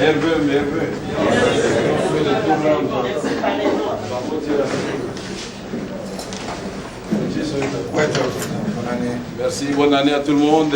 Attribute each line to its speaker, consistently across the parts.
Speaker 1: Merveille. Merci, bonne année à tout le monde.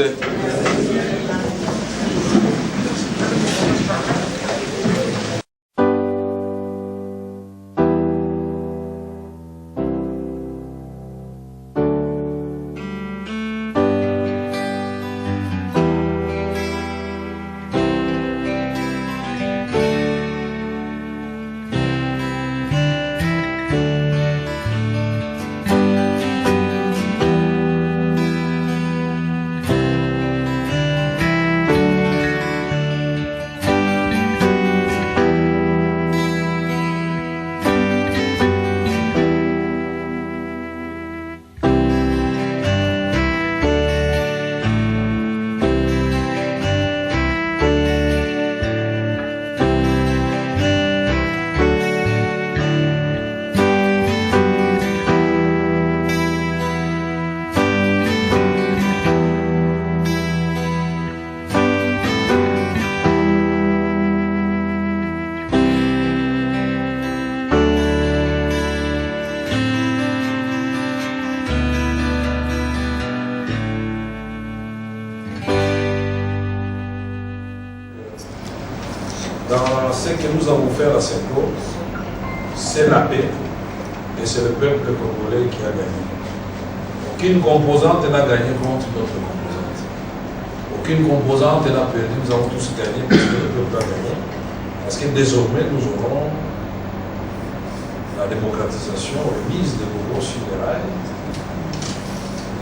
Speaker 2: Dans ce que nous avons fait à Senghor, c'est la paix et c'est le peuple congolais qui a gagné. Aucune composante n'a gagné contre d'autres composantes. Aucune composante n'a perdu, nous avons tous gagné parce que le peuple a gagné. Parce que désormais nous aurons la démocratisation remise de nouveau sur les rails,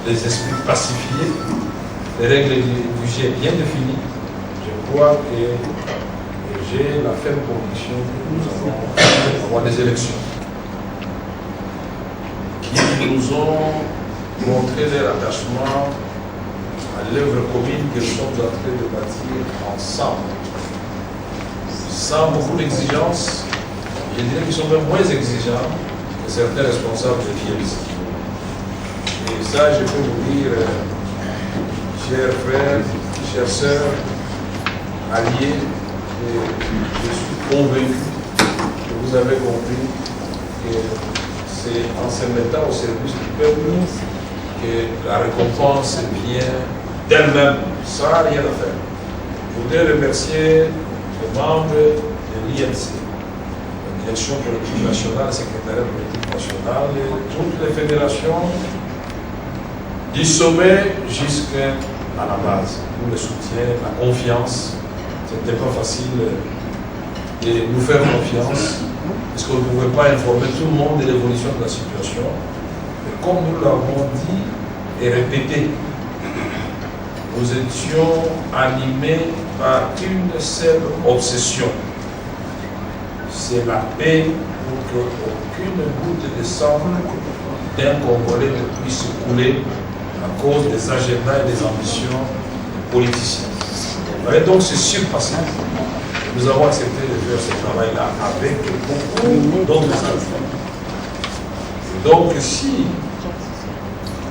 Speaker 2: les esprits pacifiés, les règles du jeu bien définies. Je crois que j'ai la ferme conviction que nous allons avoir des élections qui nous ont montré leur attachement à l'œuvre commune que nous sommes en train de bâtir ensemble. Sans beaucoup d'exigences, je dirais qu'ils sont même moins exigeants que certains responsables de l'IELC. Et ça, je peux vous dire, chers frères, chères sœurs, alliés, je suis convaincu que vous avez compris que c'est en se mettant au service du peuple que la récompense vient d'elle-même, sans rien à faire. Je voudrais remercier les membres de l'INC, la Direction politique nationale, le secrétariat politique national, et toutes les fédérations du sommet jusqu'à la base, pour le soutien, la confiance. Ce n'était pas facile de nous faire confiance, parce qu'on ne pouvait pas informer tout le monde de l'évolution de la situation. Mais comme nous l'avons dit et répété, nous étions animés par une seule obsession. C'est la paix pour qu'aucune goutte de sang d'un Congolais ne puisse couler à cause des agendas et des ambitions des politiciens. Et donc c'est surpassé. Nous avons accepté de faire ce travail-là avec beaucoup d'autres acteurs. Donc si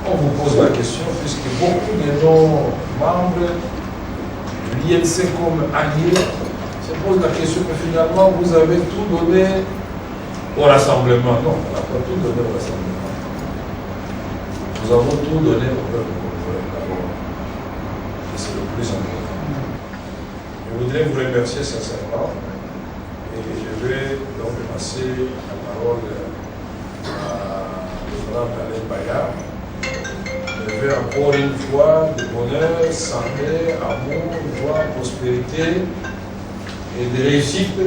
Speaker 2: on vous pose la question, puisque beaucoup de nos membres de l'INC comme alliés se posent la question, mais finalement vous avez tout donné au rassemblement. Non, on n'a pas tout donné au rassemblement. Nous avons tout donné au peuple congolais d'abord. Et c'est le plus important. Je voudrais vous remercier sincèrement et je vais donc passer la parole à l'honorable Alain Bayard. Je vais encore une fois de bonheur, santé, amour, joie, prospérité et de réussite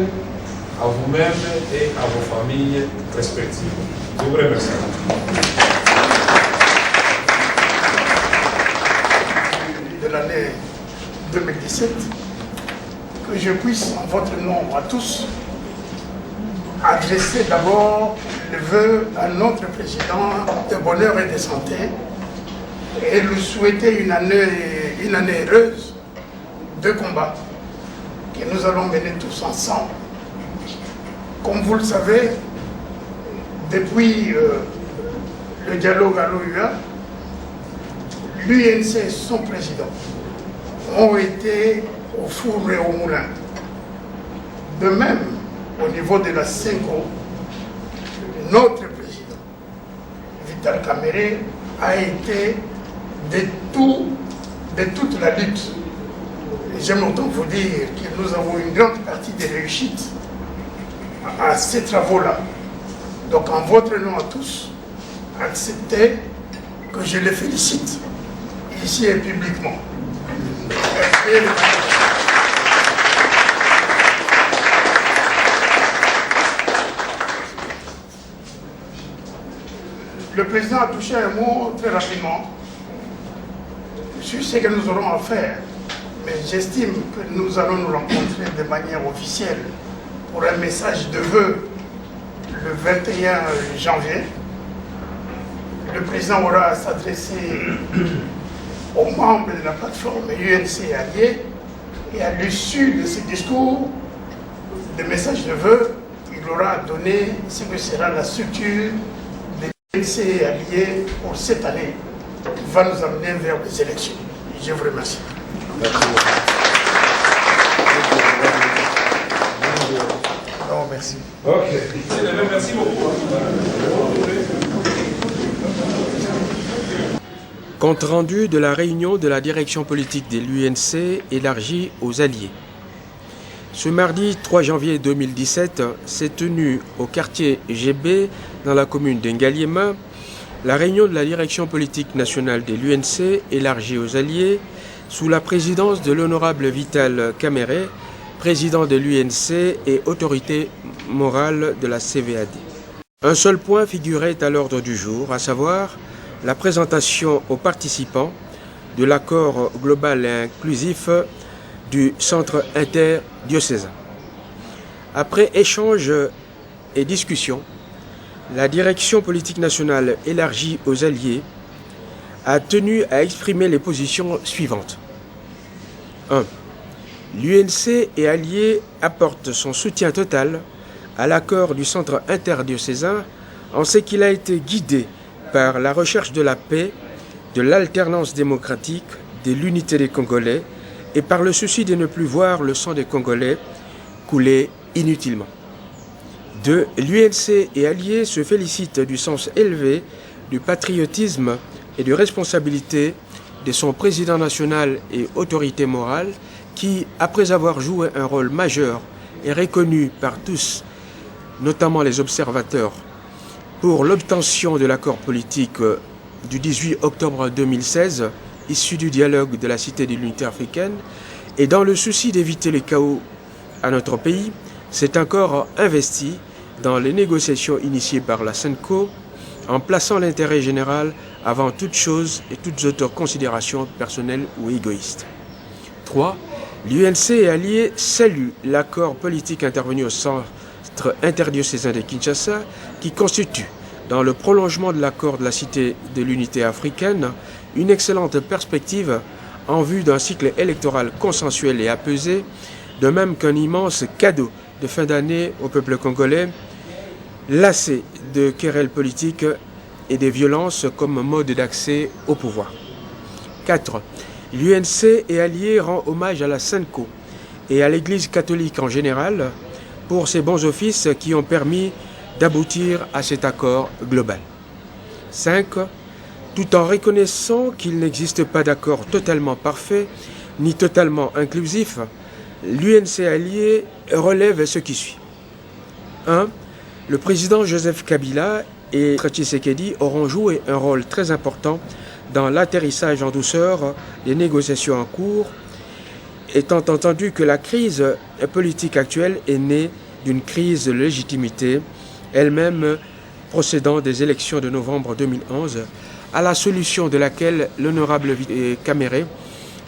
Speaker 2: à vous-même et à vos familles respectives. Je vous remercie.
Speaker 3: De l'année 2017, que je puisse, en votre nom à tous, adresser d'abord le vœu à notre président de bonheur et de santé et lui souhaiter une année heureuse de combat que nous allons mener tous ensemble. Comme vous le savez, depuis le dialogue à l'OUA, l'UNC et son président ont été au four et au moulin. De même, au niveau de la CENCO, notre président, Vital Kamerhe, a été de toute la lutte. J'aime autant vous dire que nous avons une grande partie de réussite à ces travaux-là. Donc en votre nom à tous, acceptez que je les félicite, ici et publiquement. Le président a touché un mot très rapidement sur ce que nous aurons à faire. Mais j'estime que nous allons nous rencontrer de manière officielle pour un message de vœux le 21 janvier. Le président aura à s'adresser aux membres de la plateforme UNC Alliés et à l'issue de ce discours de message de vœux, il aura à donner ce que sera la structure des UNC Alliés pour cette année qui va nous amener vers les élections. Je vous remercie.
Speaker 1: Merci.
Speaker 3: Non, merci.
Speaker 2: Ok. Merci beaucoup.
Speaker 4: Compte rendu de la réunion de la direction politique de l'UNC élargie aux alliés. Ce mardi 3 janvier 2017 s'est tenue au quartier GB dans la commune d'Ngaliema la réunion de la direction politique nationale de l'UNC élargie aux alliés sous la présidence de l'honorable Vital Kamerhe, président de l'UNC et autorité morale de la CVAD. Un seul point figurait à l'ordre du jour, à savoir la présentation aux participants de l'accord global et inclusif du centre interdiocésain. Après échange et discussion, la direction politique nationale élargie aux alliés a tenu à exprimer les positions suivantes. 1. L'UNC et alliés apportent son soutien total à l'accord du centre interdiocésain en ce qu'il a été guidé par la recherche de la paix, de l'alternance démocratique, de l'unité des Congolais et par le souci de ne plus voir le sang des Congolais couler inutilement. 2. L'UNC et alliés se félicitent du sens élevé du patriotisme et de responsabilité de son président national et autorité morale qui, après avoir joué un rôle majeur et reconnu par tous, notamment les observateurs, pour l'obtention de l'accord politique du 18 octobre 2016, issu du dialogue de la Cité de l'Unité africaine, et dans le souci d'éviter les chaos à notre pays, s'est encore investi dans les négociations initiées par la CENCO en plaçant l'intérêt général avant toute chose et toutes autres considérations personnelles ou égoïstes. 3. L'UNC et alliés saluent l'accord politique intervenu au centre interdiocésain de Kinshasa qui constitue, dans le prolongement de l'accord de la Cité de l'Unité africaine, une excellente perspective en vue d'un cycle électoral consensuel et apaisé, de même qu'un immense cadeau de fin d'année au peuple congolais, lassé de querelles politiques et des violences comme mode d'accès au pouvoir. 4. L'UNC et alliés rend hommage à la CENCO et à l'Église catholique en général pour ses bons offices qui ont permis d'aboutir à cet accord global. 5. Tout en reconnaissant qu'il n'existe pas d'accord totalement parfait ni totalement inclusif, l'UNC allié relève ce qui suit. 1. Le président Joseph Kabila et Tshisekedi auront joué un rôle très important dans l'atterrissage en douceur des négociations en cours, étant entendu que la crise politique actuelle est née d'une crise de légitimité, elle-même procédant des élections de novembre 2011, à la solution de laquelle l'honorable Kamerhe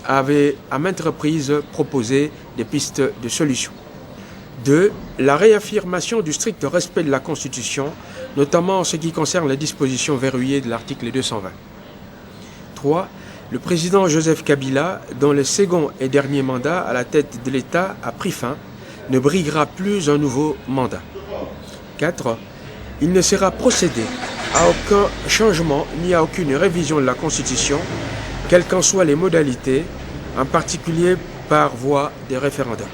Speaker 4: avait à maintes reprises proposé des pistes de solution. 2. La réaffirmation du strict respect de la Constitution, notamment en ce qui concerne les dispositions verrouillées de l'article 220. 3. Le président Joseph Kabila, dont le second et dernier mandat à la tête de l'État a pris fin, ne briguera plus un nouveau mandat. 4. Il ne sera procédé à aucun changement ni à aucune révision de la Constitution, quelles qu'en soient les modalités, en particulier par voie de référendum.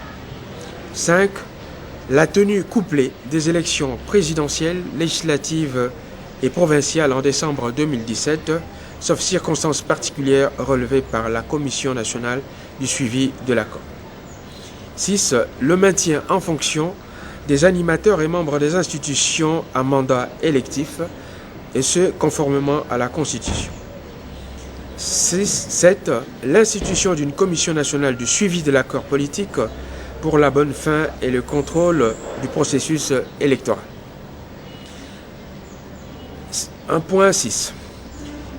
Speaker 4: 5. la tenue couplée des élections présidentielles, législatives et provinciales en décembre 2017, sauf circonstances particulières relevées par la Commission nationale du suivi de l'accord. 6. Le maintien en fonction des animateurs et membres des institutions à mandat électif, et ce, conformément à la Constitution. 7. L'institution d'une commission nationale du suivi de l'accord politique pour la bonne fin et le contrôle du processus électoral. 1.6.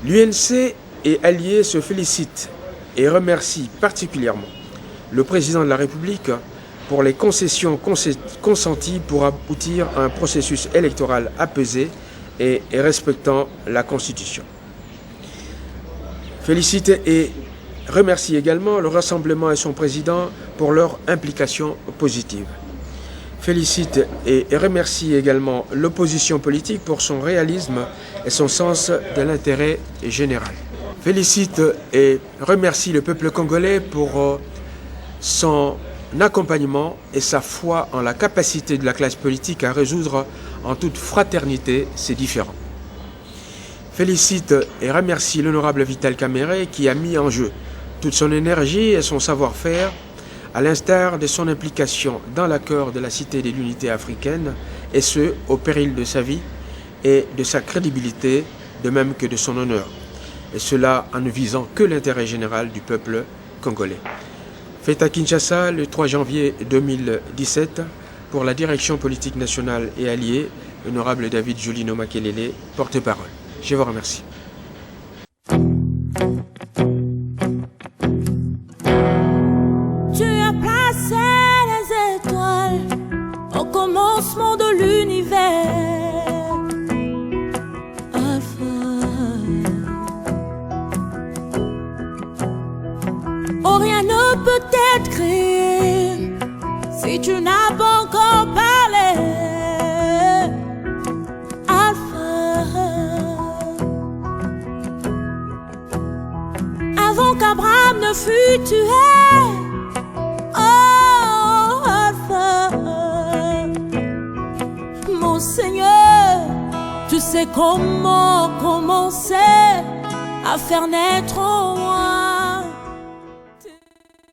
Speaker 4: L'UNC et alliés se félicitent et remercient particulièrement le président de la République pour les concessions consenties pour aboutir à un processus électoral apaisé et respectant la Constitution. Félicite et remercie également le Rassemblement et son président pour leur implication positive. Félicite et remercie également l'opposition politique pour son réalisme et son sens de l'intérêt général. Félicite et remercie le peuple congolais pour son accompagnement et sa foi en la capacité de la classe politique à résoudre en toute fraternité ses différends. Félicite et remercie l'honorable Vital Kamerhe qui a mis en jeu toute son énergie et son savoir-faire, à l'instar de son implication dans l'accord de la Cité de l'Unité africaine, et ce, au péril de sa vie et de sa crédibilité, de même que de son honneur, et cela en ne visant que l'intérêt général du peuple congolais. Fait à Kinshasa le 3 janvier 2017 pour la direction politique nationale et alliée, l'honorable David Julino Makelele, porte-parole. Je vous remercie.
Speaker 5: Tu as placé les étoiles au commencement de l'univers. Alpha. Oh, rien ne peut être créé si tu n'as pas encore parlé. Avant qu'Abraham ne fût tué, oh Alpha, mon Seigneur, tu sais comment commencer à faire naître en moi